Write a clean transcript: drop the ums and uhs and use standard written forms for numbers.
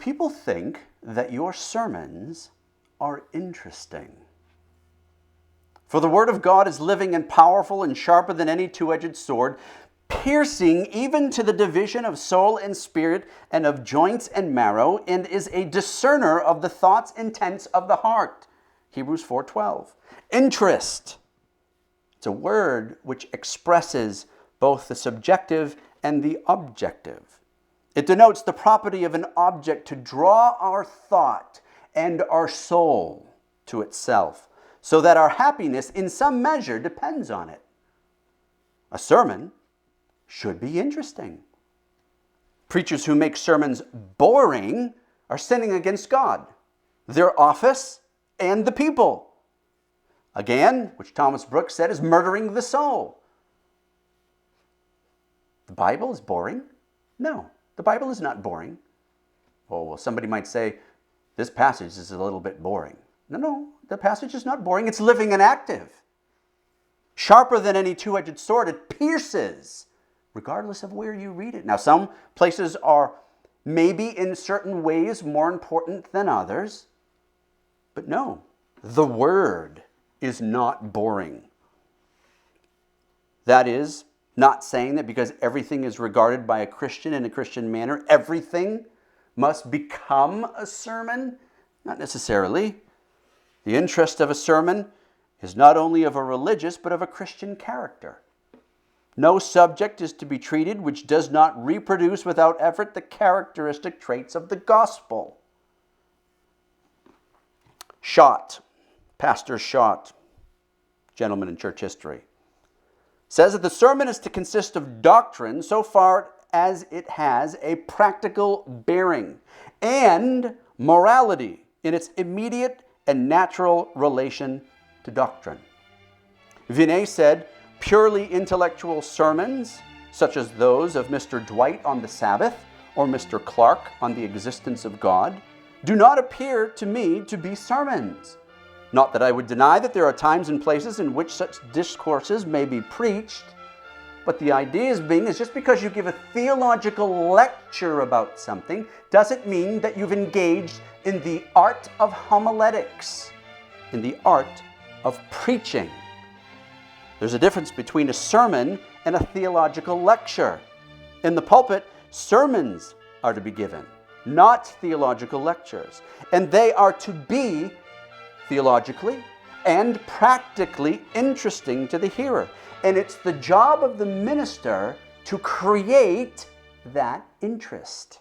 people think that your sermons are interesting? For the word of God is living and powerful and sharper than any two-edged sword, piercing even to the division of soul and spirit and of joints and marrow, and is a discerner of the thoughts and intents of the heart. Hebrews 4:12. Interest. It's a word which expresses both the subjective and the objective. It denotes the property of an object to draw our thought and our soul to itself, so that our happiness in some measure depends on it. A sermon should be interesting. Preachers who make sermons boring are sinning against God, their office, and the people. Again, which Thomas Brooks said is murdering the soul. The Bible is boring? No, the Bible is not boring. Oh, well, somebody might say, this passage is a little bit boring. No, the passage is not boring. It's living and active. Sharper than any two-edged sword, it pierces, regardless of where you read it. Now, some places are maybe in certain ways more important than others, but no, the Word is not boring. That is, not saying that because everything is regarded by a Christian in a Christian manner, everything must become a sermon. Not necessarily. The interest of a sermon is not only of a religious, but of a Christian character. No subject is to be treated which does not reproduce without effort the characteristic traits of the gospel. Schott, Pastor Schott, gentleman in church history, says that the sermon is to consist of doctrine so far as it has a practical bearing, and morality in its immediate and natural relation to doctrine. Vinay said, purely intellectual sermons, such as those of Mr. Dwight on the Sabbath or Mr. Clark on the existence of God, do not appear to me to be sermons. Not that I would deny that there are times and places in which such discourses may be preached, but the idea being is just because you give a theological lecture about something doesn't mean that you've engaged in the art of homiletics, in the art of preaching. There's a difference between a sermon and a theological lecture. In the pulpit, sermons are to be given, not theological lectures, and they are to be theologically and practically interesting to the hearer. And it's the job of the minister to create that interest.